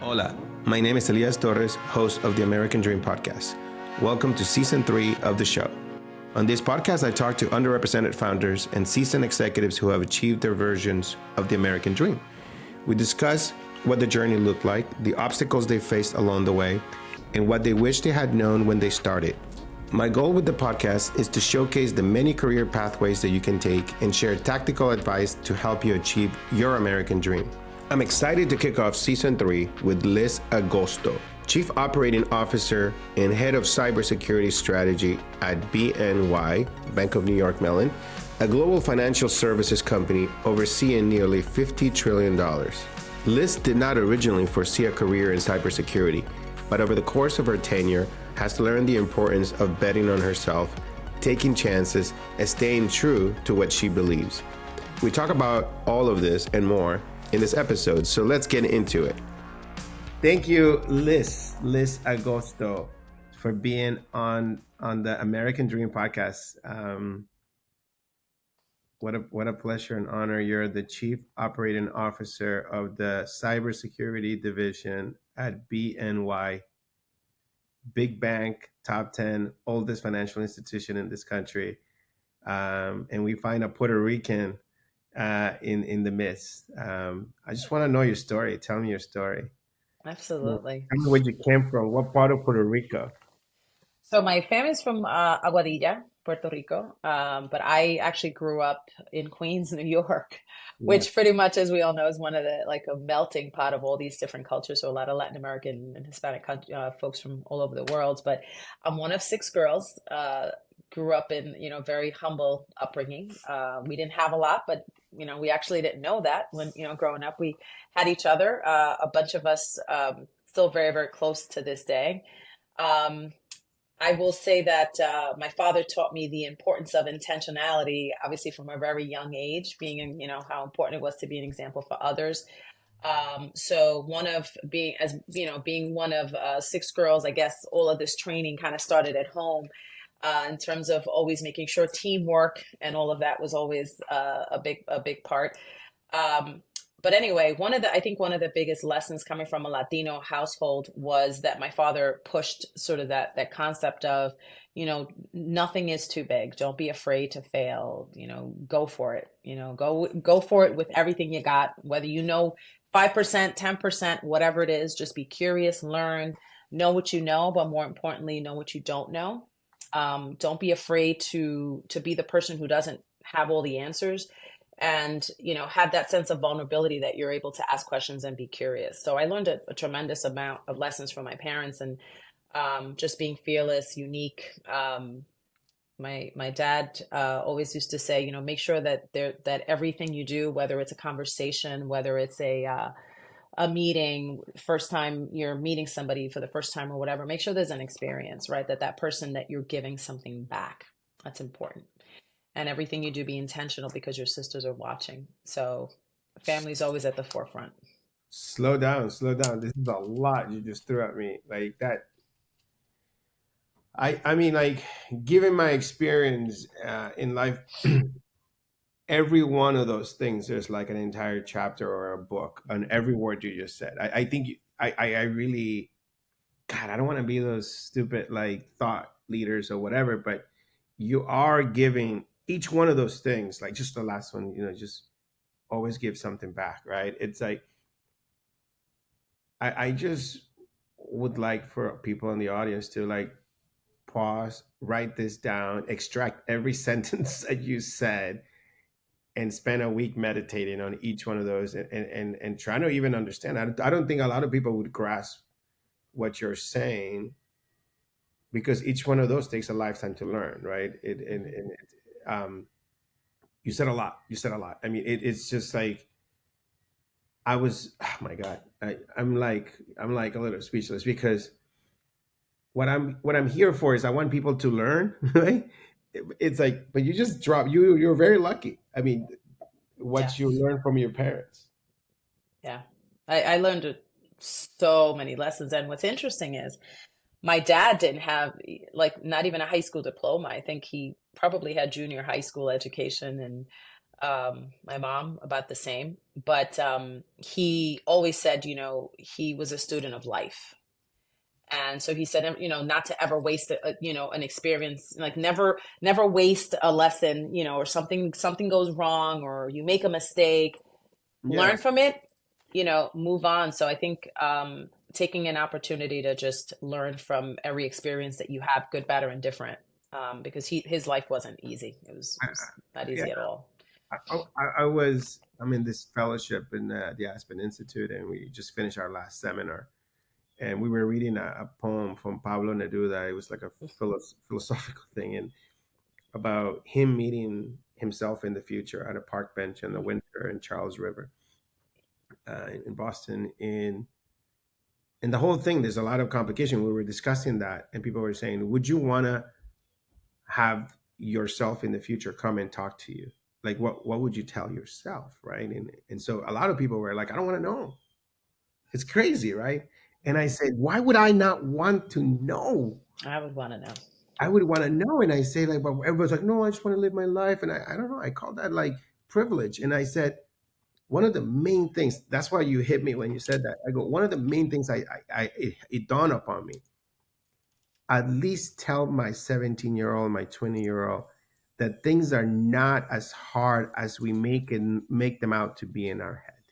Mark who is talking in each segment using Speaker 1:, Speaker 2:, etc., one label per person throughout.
Speaker 1: Hola, my name is Elias Torres, host of the American Dream podcast. Welcome to season 3 of the show. On this podcast, I talk to underrepresented founders and seasoned executives who have achieved their versions of the American dream. We discuss what the journey looked like, the obstacles they faced along the way, and what they wish they had known when they started. My goal with the podcast is to showcase the many career pathways that you can take and share tactical advice to help you achieve your American dream. I'm excited to kick off season 3 with Liz Agosto, Chief Operating Officer and Head of Cybersecurity Strategy at BNY, Bank of New York Mellon, a global financial services company overseeing nearly $50 trillion. Liz did not originally foresee a career in cybersecurity, but over the course of her tenure, has learned the importance of betting on herself, taking chances, and staying true to what she believes. We talk about all of this and more in this episode, so let's get into it. Thank you, Liz Agosto, for being on the American Dream podcast. What a pleasure and honor. You're the Chief Operating Officer of the Cybersecurity Division at BNY, big bank, top 10, oldest financial institution in this country. And we find a Puerto Rican in the midst. I just want to know your story. Tell me your story.
Speaker 2: Absolutely.
Speaker 1: Tell me where you came from. What part of Puerto Rico?
Speaker 2: So my family's from Aguadilla, Puerto Rico, but I actually grew up in Queens, New York,
Speaker 1: Yeah.
Speaker 2: which pretty much, as we all know, is one of the like a melting pot of all these different cultures. So a lot of Latin American and Hispanic folks from all over the world. But I'm one of 6 girls. Grew up in very humble upbringing. We didn't have a lot, but we actually didn't know that when growing up. We had each other. A bunch of us still very very close to this day. Um, I will say that my father taught me the importance of intentionality, obviously from a very young age, being, how important it was to be an example for others. So one of being, as being one of 6 girls, I guess all of this training kind of started at home, in terms of always making sure teamwork and all of that was always a big part. Um, but anyway, I think one of the biggest lessons coming from a Latino household was that my father pushed sort of that concept of, nothing is too big. Don't be afraid to fail. Go for it. Go for it with everything you got, whether 5%, 10%, whatever it is. Just be curious, learn, know what you know, but more importantly, know what you don't know. Don't be afraid to be the person who doesn't have all the answers, and have that sense of vulnerability that you're able to ask questions and be curious. So I learned a tremendous amount of lessons from my parents, and just being fearless, unique. My dad always used to say, make sure that everything you do, whether it's a conversation, whether it's a meeting, first time you're meeting somebody for the first time or whatever, make sure there's an experience, right? That person that you're giving something back. That's important. And everything you do, be intentional because your sisters are watching. So family's always at the forefront.
Speaker 1: Slow down, slow down. This is a lot you just threw at me. Like that. I mean, like, given my experience in life, every one of those things, there's like an entire chapter or a book on every word you just said. I think I really, God, I don't want to be those stupid like thought leaders or whatever, but you are giving each one of those things, like just the last one, just always give something back, right? It's like, I just would like for people in the audience to like pause, write this down, extract every sentence that you said, and spend a week meditating on each one of those, and trying to even understand. I don't think a lot of people would grasp what you're saying, because each one of those takes a lifetime to learn, right? Um, you said a lot. You said a lot. I mean, it's just like I was. Oh my God, I'm like a little speechless, because what I'm here for is I want people to learn, right? It's like, but you just drop. You're very lucky. I mean, what you
Speaker 2: Yes.
Speaker 1: learn from your parents.
Speaker 2: Yeah. I learned so many lessons. And what's interesting is my dad didn't have like not even a high school diploma. I think he probably had junior high school education, and My mom about the same, but he always said, he was a student of life. And so he said, not to ever waste an experience, like never waste a lesson, or something goes wrong or you make a mistake,
Speaker 1: Yeah.
Speaker 2: learn from it, move on. So I think taking an opportunity to just learn from every experience that you have, good, bad, or indifferent, because his life wasn't easy. It was not
Speaker 1: Yeah.
Speaker 2: easy at all.
Speaker 1: I'm in this fellowship in the Aspen Institute, and we just finished our last seminar. And we were reading a poem from Pablo Neruda. It was like a philosophical thing, and about him meeting himself in the future at a park bench in the winter in Charles River, in Boston. In the whole thing, there's a lot of complication. We were discussing that, and people were saying, "Would you want to have yourself in the future come and talk to you? Like, what would you tell yourself, right?" And so a lot of people were like, "I don't want to know. It's crazy, right?" And I said, "Why would I not want to know?
Speaker 2: I would want to know.
Speaker 1: I would want to know." And I say, like, but everybody's like, "No, I just want to live my life." And I don't know. I call that like privilege. And I said, one of the main things. That's why you hit me when you said that. I go, one of the main things it dawned upon me. At least tell my 17-year-old, my 20-year-old, that things are not as hard as we make them out to be in our head.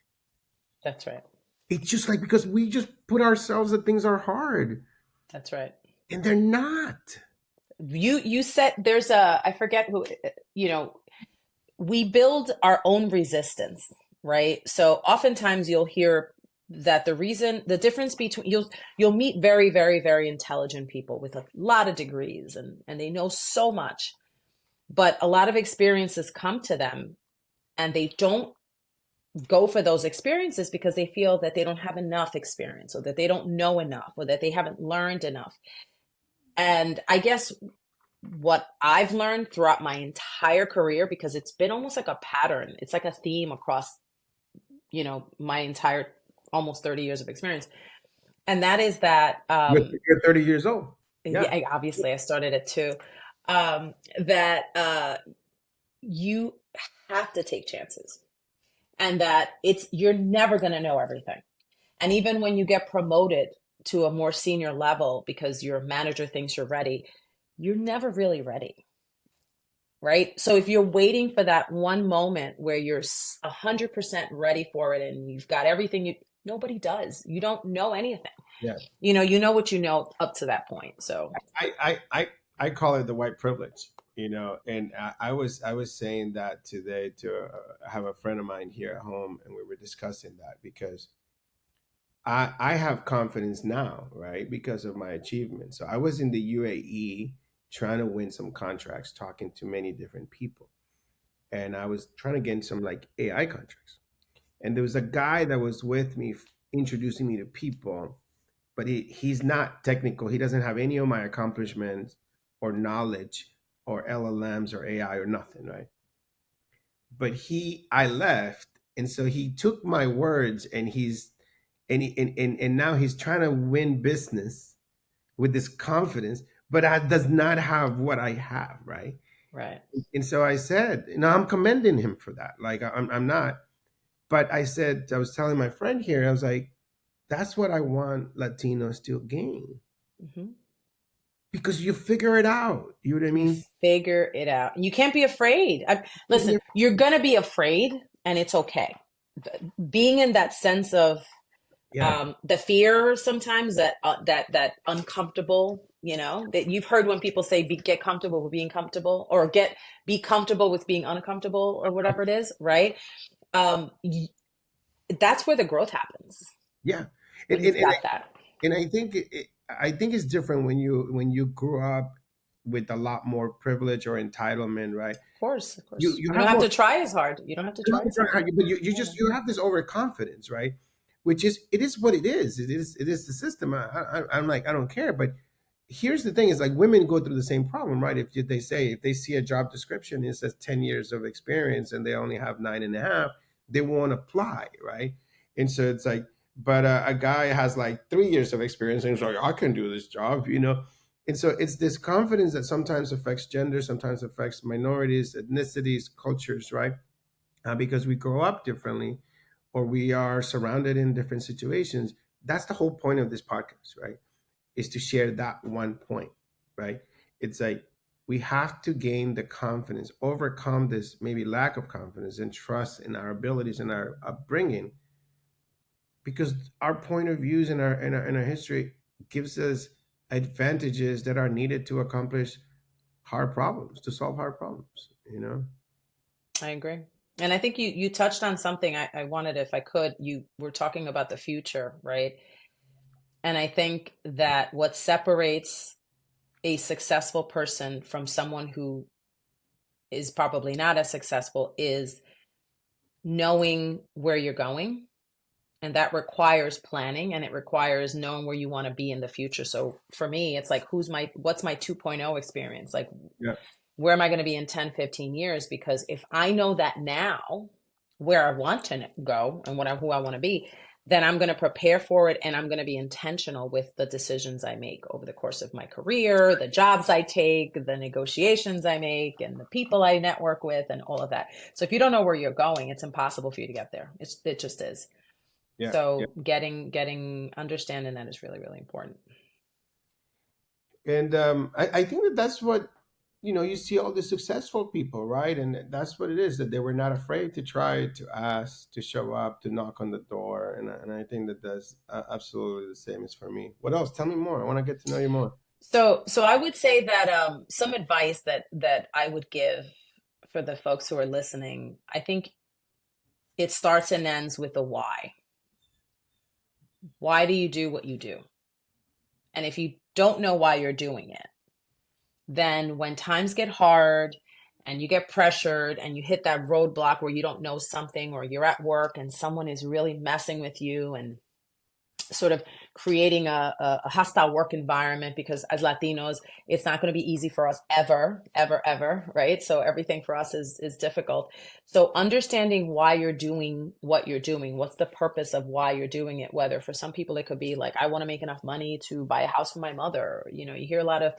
Speaker 2: That's right.
Speaker 1: It's just like, because we just put ourselves that things are hard,
Speaker 2: That's right.
Speaker 1: and they're not.
Speaker 2: You said there's a, I forget who, you know, we build our own resistance, right? So oftentimes you'll hear that the difference between, you'll meet very, very, very intelligent people with a lot of degrees and they know so much, but a lot of experiences come to them and they don't go for those experiences because they feel that they don't have enough experience or that they don't know enough or that they haven't learned enough. And I guess what I've learned throughout my entire career, because it's been almost like a pattern, it's like a theme across, my entire almost 30 years of experience. And that is that,
Speaker 1: You're 30 years old. Yeah.
Speaker 2: yeah, obviously I started at two, that you have to take chances and that you're never going to know everything. And even when you get promoted to a more senior level because your manager thinks you're ready, you're never really ready. Right. So if you're waiting for that one moment where you're 100% ready for it and you've got everything nobody does. You don't know anything.
Speaker 1: Yeah.
Speaker 2: You know what you know up to that point. So
Speaker 1: I call it the white privilege, and I was saying that today to have a friend of mine here at home, and we were discussing that because I have confidence now, right? Because of my achievements. So I was in the UAE trying to win some contracts, talking to many different people. And I was trying to get some like AI contracts. And there was a guy that was with me introducing me to people, but he's not technical. He doesn't have any of my accomplishments or knowledge or LLMs or AI or nothing, right? But I left, and so he took my words, and and now he's trying to win business with this confidence, but does not have what I have, right?
Speaker 2: right.
Speaker 1: And so I said, I'm commending him for that. Like I'm not, but I said, I was telling my friend here, I was like, that's what I want Latinos to gain,
Speaker 2: Hmm.
Speaker 1: because you figure it out. You know what I
Speaker 2: You
Speaker 1: mean?
Speaker 2: figure it out. You can't be afraid. Listen, you're gonna be afraid, and it's okay. Being in that sense of
Speaker 1: Yeah.
Speaker 2: the fear sometimes, that uncomfortable, that you've heard when people say get comfortable with being comfortable or be comfortable with being uncomfortable or whatever it is, right? um that's where the growth happens,
Speaker 1: Yeah. And,
Speaker 2: when
Speaker 1: and,
Speaker 2: you've
Speaker 1: and
Speaker 2: got that.
Speaker 1: and I think I think it's different when you grew up with a lot more privilege or entitlement, right?
Speaker 2: Of course, of
Speaker 1: You
Speaker 2: course,
Speaker 1: you
Speaker 2: you don't
Speaker 1: have
Speaker 2: have
Speaker 1: more.
Speaker 2: to try as hard. You don't have to
Speaker 1: You
Speaker 2: try
Speaker 1: have to
Speaker 2: as
Speaker 1: try
Speaker 2: hard.
Speaker 1: hard, but you
Speaker 2: Yeah.
Speaker 1: just you have this overconfidence, right? Which is, it is what it is. It is the system. I'm like, I don't care. But here's the thing: is like, women go through the same problem, right? If they see a job description, it says 10 years of experience, and they only have 9.5, they won't apply, right? And so it's like, but a guy has like 3 years of experience, and he's like, I can do this job. And so it's this confidence that sometimes affects gender, sometimes affects minorities, ethnicities, cultures, right? because we grow up differently or we are surrounded in different situations. That's the whole point of this podcast, right? Is to share that one point, right? It's like we have to gain the confidence, overcome this maybe lack of confidence and trust in our abilities and our upbringing, because our point of views in our history gives us advantages that are needed to accomplish hard problems, to solve hard problems, you know?
Speaker 2: I agree. And I think you touched on something I wanted, if I could, you were talking about the future, right? And I think that what separates a successful person from someone who is probably not as successful is knowing where you're going. And that requires planning and it requires knowing where you want to be in the future. So for me, it's like, what's my 2.0 experience? Like,
Speaker 1: Yeah.
Speaker 2: where am I going to be in 10, 15 years? Because if I know that now, where I want to go and who I want to be, then I'm going to prepare for it and I'm going to be intentional with the decisions I make over the course of my career, the jobs I take, the negotiations I make, and the people I network with, and all of that. So if you don't know where you're going, it's impossible for you to get there. It just is.
Speaker 1: Yeah. Yeah.
Speaker 2: So understanding that is really, really important.
Speaker 1: And I think that that's what, you see all the successful people, right? And that's what it is, that they were not afraid to try, to ask, to show up, to knock on the door. And I think that that's absolutely the same as for me. What else? Tell me more. I want to get to know you more.
Speaker 2: So I would say that some advice that I would give for the folks who are listening, I think it starts and ends with the why. Why do you do what you do? And if you don't know why you're doing it, then when times get hard and you get pressured and you hit that roadblock where you don't know something, or you're at work and someone is really messing with you and sort of creating a hostile work environment, because as Latinos, it's not going to be easy for us ever, ever, ever, right? So everything for us is difficult. So understanding why you're doing what you're doing, what's the purpose of why you're doing it, whether for some people it could be like, I want to make enough money to buy a house for my mother. You hear a lot of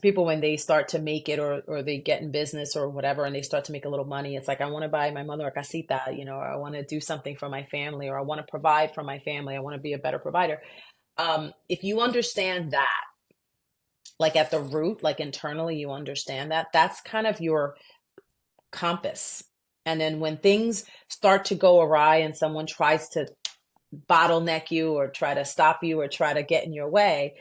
Speaker 2: people when they start to make it, or they get in business or whatever and they start to make a little money, it's like, I want to buy my mother a casita, or I want to do something for my family, or I want to provide for my family, I want to be a better provider. If you understand that, like at the root, like internally, you understand that, that's kind of your compass. And then when things start to go awry and someone tries to bottleneck you or try to stop you or try to get in your way,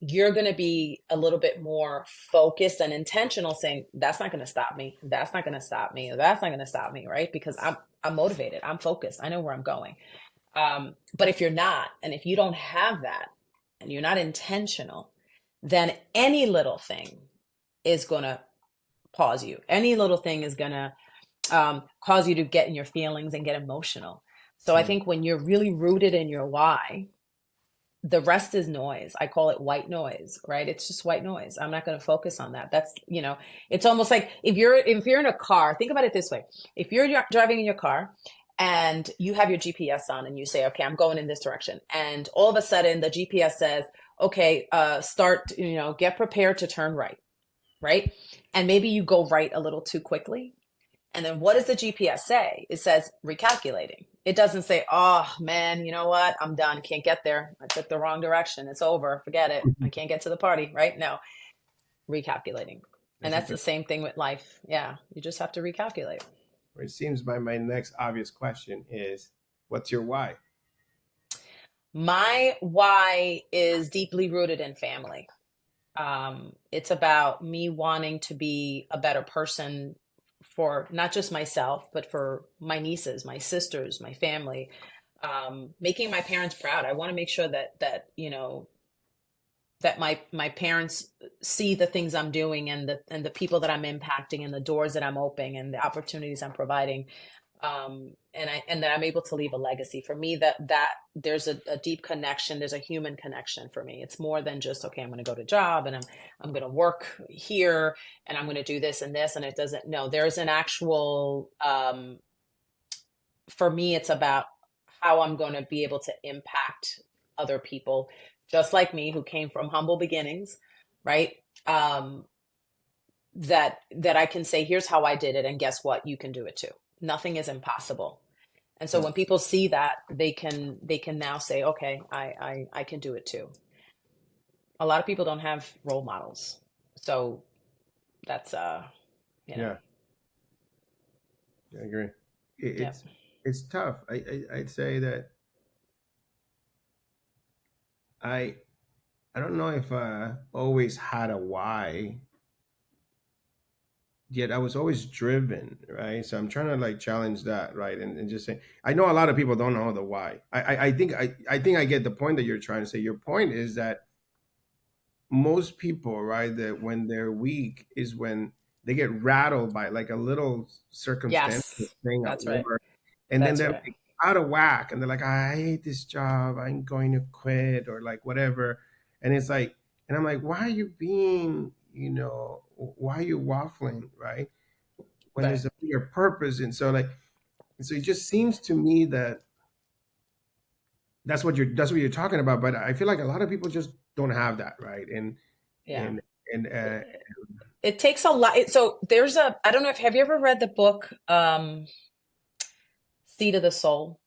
Speaker 2: you're going to be a little bit more focused and intentional, saying, that's not going to stop me. That's not going to stop me. That's not going to stop me. Right. Because I'm motivated. I'm focused. I know where I'm going. But if you're not, and if you don't have that and you're not intentional, then any little thing is going to pause you. Any little thing is going to cause you to get in your feelings and get emotional. So I
Speaker 1: Mm.
Speaker 2: think when you're really rooted in your why, the rest is noise. I call it white noise, right? It's just white noise. I'm not going to focus on that. That's, it's almost like if you're in a car, think about it this way. If you're driving in your car and you have your GPS on and you say, okay, I'm going in this direction. And all of a sudden the GPS says, okay, get prepared to turn right, right? And maybe you go right a little too quickly. And then what does the GPS say? It says recalculating. It doesn't say, oh man, you know what? I'm done. Can't get there. I took the wrong direction. It's over. Forget it. I can't get to the party, right? No, recalculating. And
Speaker 1: That's a
Speaker 2: that's
Speaker 1: good.
Speaker 2: the same thing with life. Yeah. You just have to recalculate.
Speaker 1: It seems my next obvious question is, what's your why?
Speaker 2: My why is deeply rooted in family. It's about me wanting to be a better person for not just myself, but for my nieces, my sisters, my family, making my parents proud. I want to make sure that my parents see the things I'm doing, and the people that I'm impacting, and the doors that I'm opening, and the opportunities I'm providing, and that I'm able to leave a legacy. For me, that there's a deep connection. There's a human connection for me. It's more than just, okay, I'm going to go to job and I'm going to work here and I'm going to do this and this, and it doesn't. No, there's an actual. For me, it's about how I'm going to be able to impact other people, just like me, who came from humble beginnings, right? Um, that I can say, here's how I did it, and guess what? You can do it too. Nothing is impossible. And so when people see that, they can now say, okay, I can do it too. A lot of people don't have role models. So that's you know,
Speaker 1: Yeah, I agree. It,
Speaker 2: yeah.
Speaker 1: it's tough. I'd say that I I don't know if I always had a why, yet I was always driven, right? So I'm trying to like challenge that, right? And just say I know a lot of people don't know the why. I think I get the point that you're trying to say. Your point is that most people, right, that when they're weak is when they get rattled by like a little circumstance
Speaker 2: Yes,
Speaker 1: thing at
Speaker 2: that's right.
Speaker 1: work, and then
Speaker 2: That's
Speaker 1: they're
Speaker 2: right.
Speaker 1: like out of whack, and they're like, I hate this job, I'm going to quit, or like whatever. And it's like, and I'm like, why are you being, why are you waffling, right? When
Speaker 2: Right.
Speaker 1: there's a bigger purpose. And so like, and so it just seems to me that that's what you're talking about. But I feel like a lot of people just don't have that, right?
Speaker 2: Yeah.
Speaker 1: And and
Speaker 2: It takes a lot. So there's I don't know if, have you ever read the book, Seat of the Soul?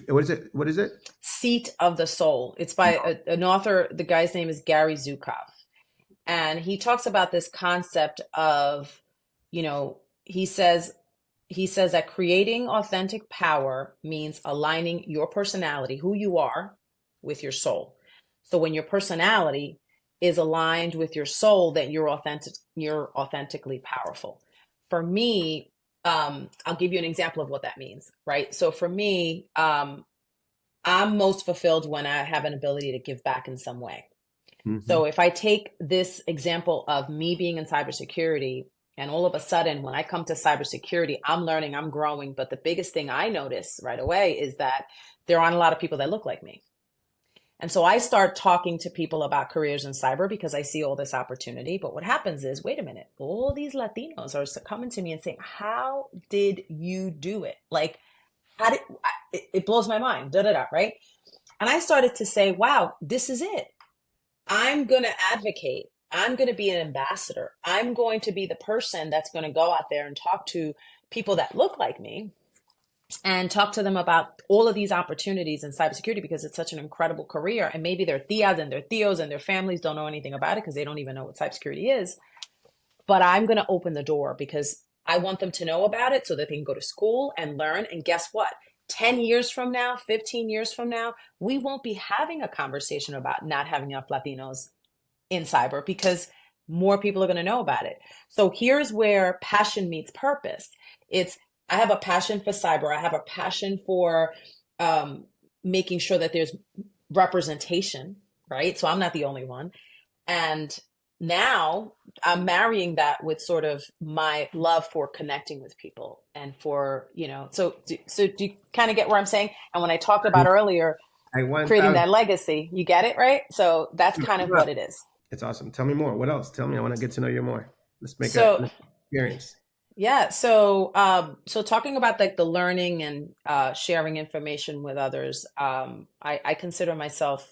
Speaker 1: what is it? What is it?
Speaker 2: Seat of the Soul. It's by an author. The guy's name is Gary Zukov. And he talks about this concept of, he says that creating authentic power means aligning your personality, who you are, with your soul. So when your personality is aligned with your soul, then you're authentically powerful. For me, I'll give you an example of what that means, right? So for me, I'm most fulfilled when I have an ability to give back in some way.
Speaker 1: Hmm.
Speaker 2: So if I take this example of me being in cybersecurity, and all of a sudden, when I come to cybersecurity, I'm learning, I'm growing. But the biggest thing I notice right away is that there aren't a lot of people that look like me. And so I start talking to people about careers in cyber because I see all this opportunity. But what happens is, wait a minute, all these Latinos are coming to me and saying, how did you do it? Like, how did it blows my mind, da da da, right? And I started to say, wow, this is it. I'm going to advocate. I'm going to be an ambassador. I'm going to be the person that's going to go out there and talk to people that look like me and talk to them about all of these opportunities in cybersecurity because it's such an incredible career. And maybe their tias and their tios and their families don't know anything about it because they don't even know what cybersecurity is. But I'm going to open the door because I want them to know about it so that they can go to school and learn. And guess what? 10 years from now, 15 years from now, we won't be having a conversation about not having enough Latinos in cyber because more people are going to know about it. So here's where passion meets purpose. It's I have a passion for cyber. I have a passion for um, making sure that there's representation, right? So I'm not the only one. And now I'm marrying that with sort of my love for connecting with people and for, so do you kind of get where I'm saying? And when I talked about earlier,
Speaker 1: I
Speaker 2: creating
Speaker 1: 1,000.
Speaker 2: that legacy, you get it, right? So that's kind of what it is.
Speaker 1: It's awesome. Tell me more. What else? Tell me. I want to get to know you more. Let's make a
Speaker 2: So
Speaker 1: let's experience.
Speaker 2: yeah, so talking about like the learning and sharing information with others, I consider myself,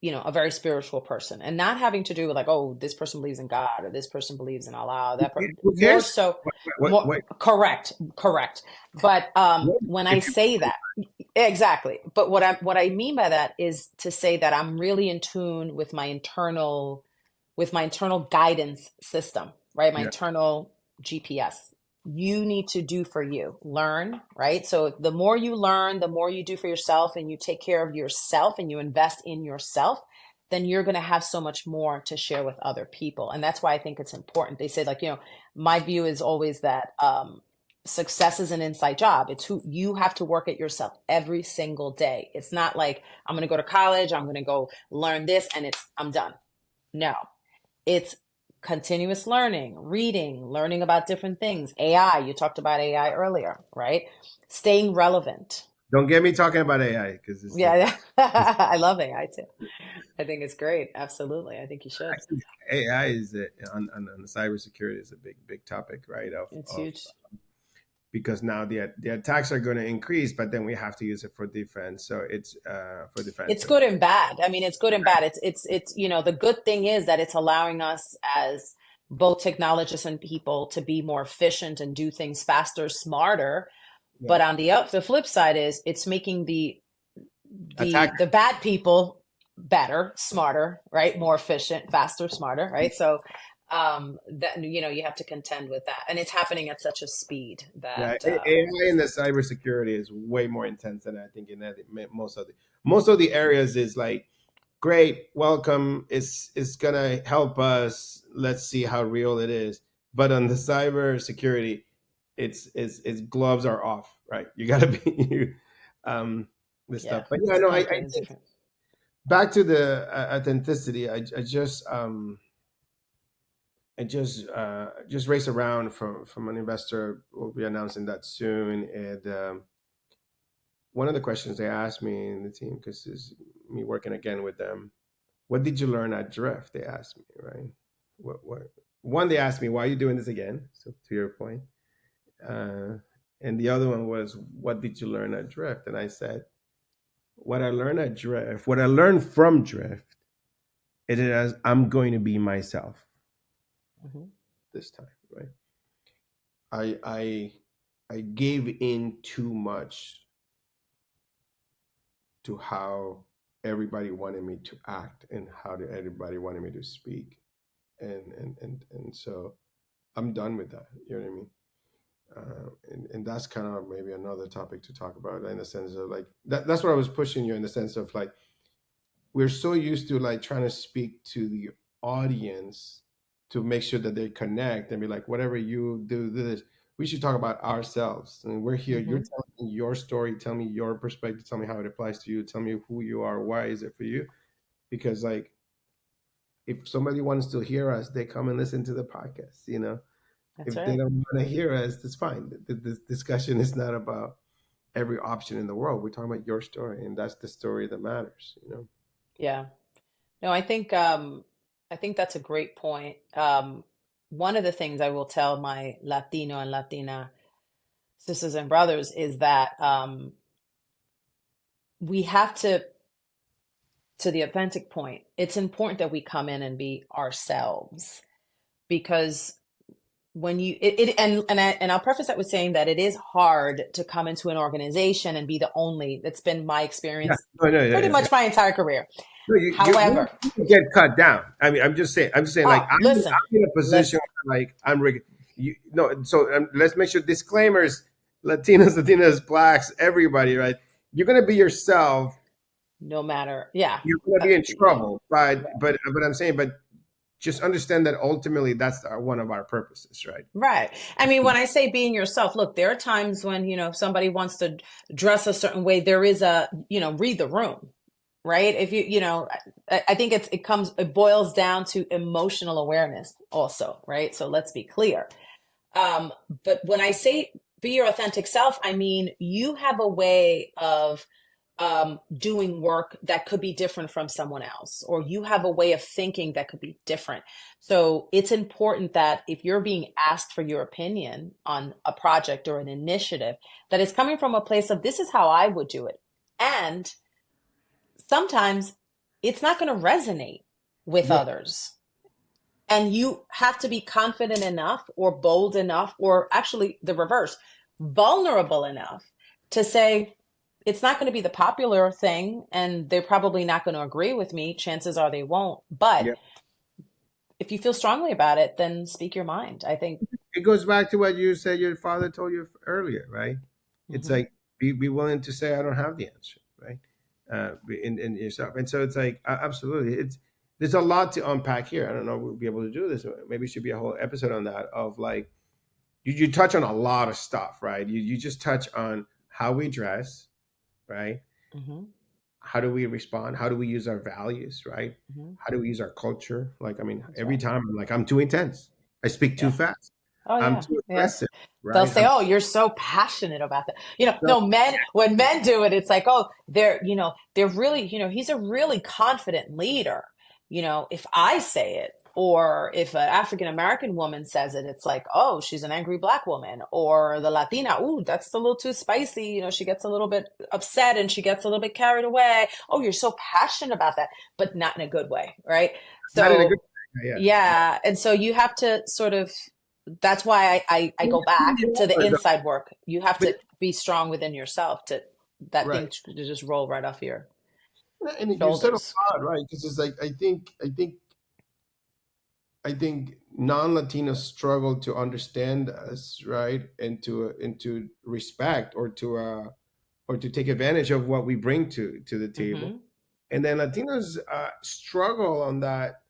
Speaker 2: a very spiritual person, and not having to do with like, oh, this person believes in God or this person believes in Allah.
Speaker 1: Who
Speaker 2: More
Speaker 1: cares?
Speaker 2: so, more
Speaker 1: What
Speaker 2: correct, correct. But when I
Speaker 1: if you
Speaker 2: say that, exactly. But what I mean by that is to say that I'm really in tune with my internal guidance system, right? My
Speaker 1: yeah.
Speaker 2: internal GPS. You need to do for you, learn, right? So the more you learn, the more you do for yourself and you take care of yourself and you invest in yourself, then you're going to have so much more to share with other people. And that's why I think it's important. They say, like, my view is always that success is an inside job. It's who you have to work at yourself every single day. It's not like I'm going to go to college, I'm going to go learn this, and I'm done. No, it's continuous learning, reading, learning about different things. AI, you talked about AI earlier, right? Staying relevant.
Speaker 1: Don't get me talking about AI because it's like
Speaker 2: Yeah,
Speaker 1: it's,
Speaker 2: I love AI too. I think it's great. Absolutely. I think you should.
Speaker 1: actually AI is on the cybersecurity is a big topic, right?
Speaker 2: It's
Speaker 1: Of
Speaker 2: huge.
Speaker 1: because now the attacks are going to increase, but then we have to use it for defense. So it's for defense.
Speaker 2: It's
Speaker 1: So
Speaker 2: good and bad. I mean, it's good and bad. It's the good thing is that it's allowing us as both technologists and people to be more efficient and do things faster, smarter.
Speaker 1: Yeah.
Speaker 2: But on the flip side is it's making
Speaker 1: Attack.
Speaker 2: the bad people better, smarter, right? More efficient, faster, smarter, right? So that you have to contend with that, and it's happening at such a speed
Speaker 1: Yeah,
Speaker 2: that
Speaker 1: AI in the cybersecurity is way more intense than I think in most of the areas is like, great, welcome. It's gonna help us. Let's see how real it is. But on the cybersecurity, it's gloves are off, right? You gotta be this
Speaker 2: yeah,
Speaker 1: stuff. But yeah,
Speaker 2: it's
Speaker 1: no, I
Speaker 2: completely
Speaker 1: think
Speaker 2: different.
Speaker 1: back to the authenticity. I just raised a round from an investor. We'll be announcing that soon. And one of the questions they asked me in the team, because is me working again with them, what did you learn at Drift? They asked me, right? What? One, they asked me, why are you doing this again? So to your point. Uh, and the other one was, what did you learn at Drift? And I said, what I learned at Drift, what I learned from Drift, it is I'm going to be myself
Speaker 2: Hmm.
Speaker 1: this time, right? I I gave in too much to how everybody wanted me to act and how everybody wanted me to speak, and so I'm done with that. You know what I mean? And that's kind of maybe another topic to talk about in the sense of like that's what I was pushing you in the sense of like we're so used to like trying to speak to the audience to make sure that they connect and be like, whatever you do this, we should talk about ourselves. And we're here. You're
Speaker 2: Hmm.
Speaker 1: telling me your story. Tell me your perspective. Tell me how it applies to you. Tell me who you are. Why is it for you? Because like, if somebody wants to hear us, they come and listen to the podcast.
Speaker 2: That's
Speaker 1: If they
Speaker 2: right.
Speaker 1: don't want to hear us, that's fine. The discussion is not about every option in the world. We're talking about your story, and that's the story that matters.
Speaker 2: Yeah. No, I think that's a great point. One of the things I will tell my Latino and Latina sisters and brothers is that we have to the authentic point, it's important that we come in and be ourselves because when you and I'll preface that with saying that it is hard to come into an organization and be the only. That's been my
Speaker 1: Yeah.
Speaker 2: experience
Speaker 1: No, no,
Speaker 2: pretty
Speaker 1: yeah, yeah.
Speaker 2: much my entire career.
Speaker 1: No, you
Speaker 2: However,
Speaker 1: don't get cut down. I mean, I'm just saying, like I'm
Speaker 2: listen,
Speaker 1: in a position
Speaker 2: listen.
Speaker 1: where, like no. So let's make sure disclaimers: Latinas, blacks, everybody, right? You're gonna be yourself.
Speaker 2: No matter, yeah,
Speaker 1: You're gonna be in
Speaker 2: yeah,
Speaker 1: trouble, but I'm saying, but just understand that ultimately that's one of our purposes, right?
Speaker 2: right. I mean, when I say being yourself, look, there are times when, if somebody wants to dress a certain way, there is read the room, right? If I think it boils down to emotional awareness also, right? So let's be clear. Um, but when I say be your authentic self, I mean you have a way of doing work that could be different from someone else, or you have a way of thinking that could be different. So it's important that if you're being asked for your opinion on a project or an initiative, that it's coming from a place of this is how I would do it. And sometimes it's not going to resonate with
Speaker 1: Yeah.
Speaker 2: others. And you have to be confident enough or bold enough, or actually the reverse, vulnerable enough to say, it's not going to be the popular thing, and they're probably not going to agree with me. Chances are they won't. But
Speaker 1: Yeah.
Speaker 2: if you feel strongly about it, then speak your mind. I think.
Speaker 1: It goes back to what you said your father told you earlier, right? It's
Speaker 2: Hmm.
Speaker 1: like be willing to say I don't have the answer, right? In yourself, and so it's like absolutely, it's there's a lot to unpack here. I don't know if we'll be able to do this. Maybe it should be a whole episode on that. Of like you touch on a lot of stuff, right? You just touch on how we dress, right?
Speaker 2: Hmm.
Speaker 1: How do we respond? How do we use our values, right?
Speaker 2: Hmm.
Speaker 1: How do we use our culture? Like, I mean,
Speaker 2: That's
Speaker 1: every
Speaker 2: right.
Speaker 1: time I'm like, I'm too intense. I speak too
Speaker 2: Yeah.
Speaker 1: fast.
Speaker 2: Oh
Speaker 1: I'm
Speaker 2: yeah.
Speaker 1: too
Speaker 2: Yeah.
Speaker 1: aggressive,
Speaker 2: They'll
Speaker 1: right?
Speaker 2: say, "Oh, you're so passionate about that."
Speaker 1: So,
Speaker 2: No, when men do it, it's like, "Oh, they're really, he's a really confident leader." If I say it, or if an African American woman says it, it's like, "Oh, she's an angry black woman," or the Latina, "Ooh, that's a little too spicy." She gets a little bit upset and she gets a little bit carried away. "Oh, you're so passionate about that," but not in a good way, right?
Speaker 1: not in a good.
Speaker 2: So
Speaker 1: Yeah.
Speaker 2: yeah. And so you have to sort of, that's why I go back to the inside work. You have
Speaker 1: But
Speaker 2: to be strong within yourself to that thing
Speaker 1: right,
Speaker 2: to just roll right off your
Speaker 1: and you said a
Speaker 2: shoulders.
Speaker 1: lot, right? Because it's like I think non-Latinos struggle to understand us, right, and to respect or to take advantage of what we bring to the table.
Speaker 2: Hmm.
Speaker 1: And then Latinos struggle on that.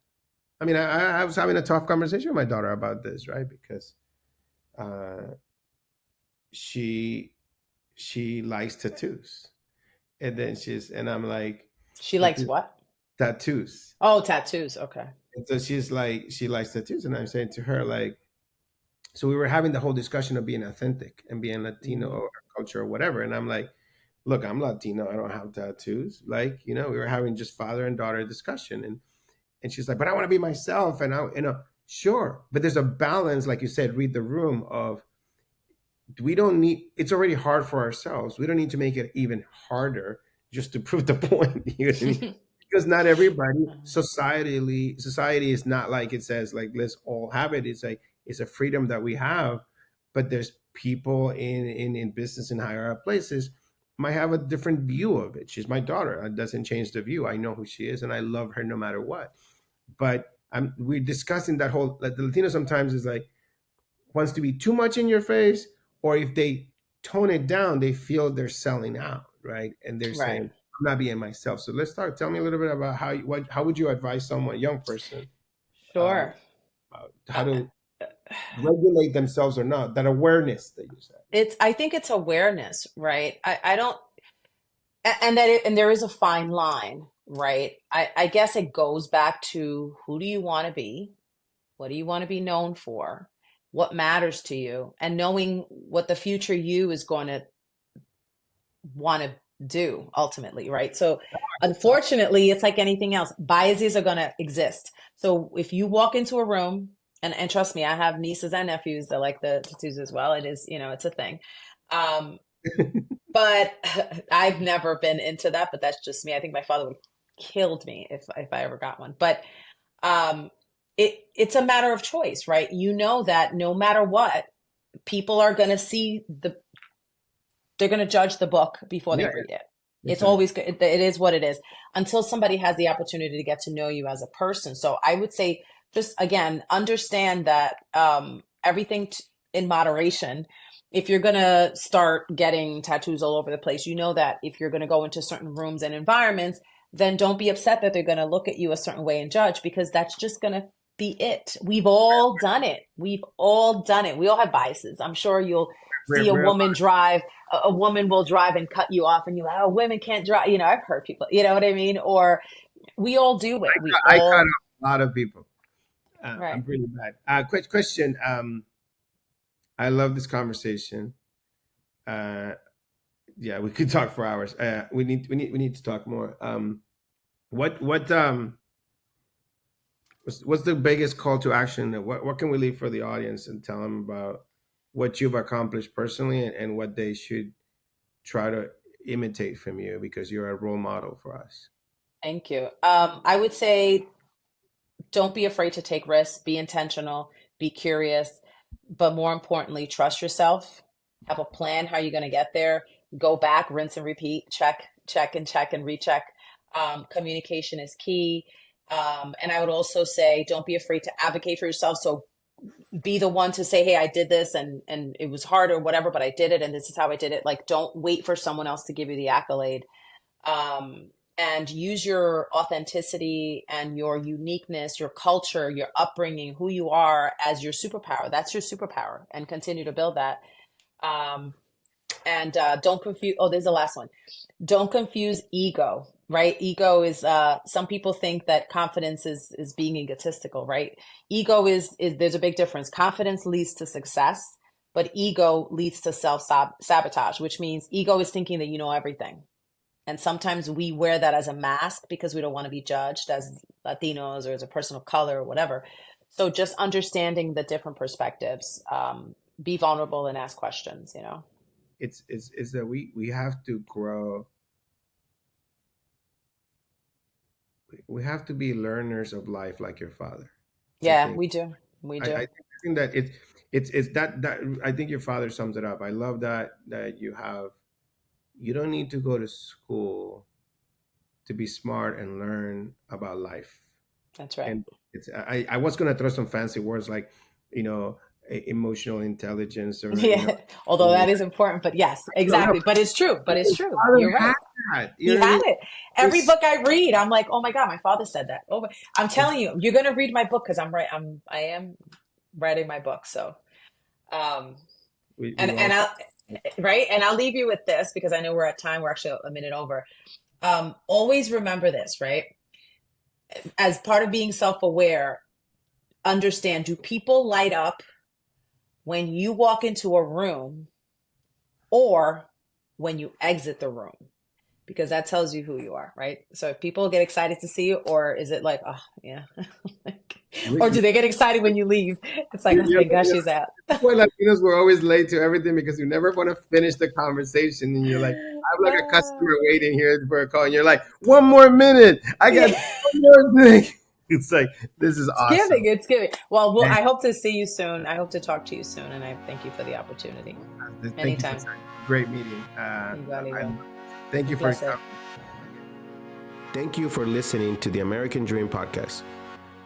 Speaker 1: I mean, I was having a tough conversation with my daughter about this, right? Because uh, she she likes tattoos, and then and I'm like,
Speaker 2: She likes
Speaker 1: tattoos,
Speaker 2: what?
Speaker 1: tattoos.
Speaker 2: Oh, tattoos. Okay.
Speaker 1: And so she's like, she likes tattoos, and I'm saying to her like, so we were having the whole discussion of being authentic and being Latino
Speaker 2: Hmm.
Speaker 1: or culture or whatever, and I'm like, look, I'm Latino, I don't have tattoos. Like, we were having just father and daughter discussion, and she's like, but I want to be myself, and sure, but there's a balance, like you said, read the room of we don't need it's already hard for ourselves. We don't need to make it even harder just to prove the point. You know what I mean? Because not everybody society is not like it says like let's all have it. It's like it's a freedom that we have, but there's people in business and higher up places might have a different view of it. She's my daughter. It doesn't change the view. I know who she is and I love her no matter what. But we're discussing that whole like the Latino sometimes is like wants to be too much in your face, or if they tone it down, they feel they're selling out, right? And they're saying,
Speaker 2: Right.
Speaker 1: "I'm not being myself." So let's start. Tell me a little bit about how would you advise someone, young person, uh,
Speaker 2: Sure.
Speaker 1: how
Speaker 2: Uh,
Speaker 1: to regulate themselves or not? That awareness that you said.
Speaker 2: I think it's awareness, right? I don't, and there is a fine line, right? I guess it goes back to who do you want to be? What do you want to be known for? What matters to you? And knowing what the future you is going to want to do ultimately, right? So, unfortunately, it's like anything else. Biases are going to exist. So, if you walk into a room, and trust me, I have nieces and nephews that like the tattoos as well. It is, it's a thing. Um, but I've never been into that, but that's just me. I think my father would have killed me if I ever got one. But um, it's a matter of choice, right? You know that no matter what, people are going to see they're going to judge the book before they
Speaker 1: Yeah,
Speaker 2: read it. It's
Speaker 1: exactly.
Speaker 2: always it is what it is until somebody has the opportunity to get to know you as a person. So I would say just again understand that everything in moderation. If you're going to start getting tattoos all over the place, you know that if you're going to go into certain rooms and environments, then don't be upset that they're going to look at you a certain way and judge because that's just going to be it. We've all done it. We've all done it. We all have biases. I'm sure you'll see a
Speaker 1: Real,
Speaker 2: woman drive a woman will drive and cut you off and you're like, oh, women can't drive. I've heard people, you know what I mean? Or we all do it. We
Speaker 1: I cut
Speaker 2: all,
Speaker 1: off a lot of people.
Speaker 2: right.
Speaker 1: I'm pretty bad. Quick question. I love this conversation. Uh, yeah, we could talk for hours. We need to talk more. What's the biggest call to action? What can we leave for the audience and tell them about what you've accomplished personally and what they should try to imitate from you because you're a role model for us.
Speaker 2: Thank you. I would say don't be afraid to take risks, be intentional, be curious, but more importantly, trust yourself. Have a plan how you're going to get there. Go back, rinse and repeat, check and recheck. Communication is key. And I would also say don't be afraid to advocate for yourself. So be the one to say, hey, I did this and it was hard or whatever, but I did it and this is how I did it. Like, don't wait for someone else to give you the accolade. And use your authenticity and your uniqueness, your culture, your upbringing, who you are as your superpower. That's your superpower, and continue to build that. Um, and don't confuse. Oh, there's the last one. Don't confuse ego. Right? Ego is. Some people think that confidence is being egotistical. Right? Ego is. There's a big difference. Confidence leads to success, but ego leads to self sabotage, which means ego is thinking that you know everything, and sometimes we wear that as a mask because we don't want to be judged as Latinos or as a person of color or whatever. So just understanding the different perspectives, be vulnerable and ask questions.
Speaker 1: It's that we have to grow. We have to be learners of life like your father. I
Speaker 2: Yeah,
Speaker 1: think
Speaker 2: we do. We do.
Speaker 1: I think that it's that I think your father sums it up. I love that you don't need to go to school to be smart and learn about life.
Speaker 2: That's right.
Speaker 1: And I was gonna throw some fancy words like, you know, emotional intelligence or, you know,
Speaker 2: Yeah, although that is important, but yes,
Speaker 1: no, no,
Speaker 2: exactly. But it's true. But it's
Speaker 1: your
Speaker 2: true.
Speaker 1: father
Speaker 2: You're
Speaker 1: had
Speaker 2: right.
Speaker 1: that. You
Speaker 2: He
Speaker 1: know what I
Speaker 2: had
Speaker 1: mean?
Speaker 2: it. Every
Speaker 1: There's,
Speaker 2: book I read, I'm like, oh my God, my father said that. Oh, I'm telling you, you're gonna read my book because I am writing my book. So, um,
Speaker 1: we all,
Speaker 2: and I'll right, and I'll leave you with this because I know we're at time. We're actually a minute over. Always remember this, right? As part of being self-aware, understand: do people light up when you walk into a room or when you exit the room? Because that tells you who you are, right? So if people get excited to see you, or is it like, oh, yeah.
Speaker 1: we,
Speaker 2: Or
Speaker 1: we,
Speaker 2: do they get excited when you leave? It's like, oh,
Speaker 1: you're,
Speaker 2: thank gosh she's out.
Speaker 1: Well, Latinos were always late to everything because you never want to finish the conversation, and you're like, I have like a customer waiting here for a call, and you're like, 1 more minute, I got
Speaker 2: Yeah,
Speaker 1: one more thing. It's like this is
Speaker 2: it's giving,
Speaker 1: awesome.
Speaker 2: it's giving. Well,
Speaker 1: And
Speaker 2: I hope to see you soon. I hope to talk to you soon, and I thank you for the opportunity.
Speaker 1: thank you for
Speaker 2: Anytime.
Speaker 1: great meeting.
Speaker 2: Igual, igual.
Speaker 1: Thank
Speaker 2: Un
Speaker 1: you for
Speaker 2: placer.
Speaker 1: coming. Thank you for listening to the American Dream Podcast.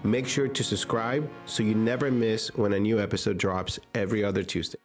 Speaker 1: Make sure to subscribe so you never miss when a new episode drops every other Tuesday.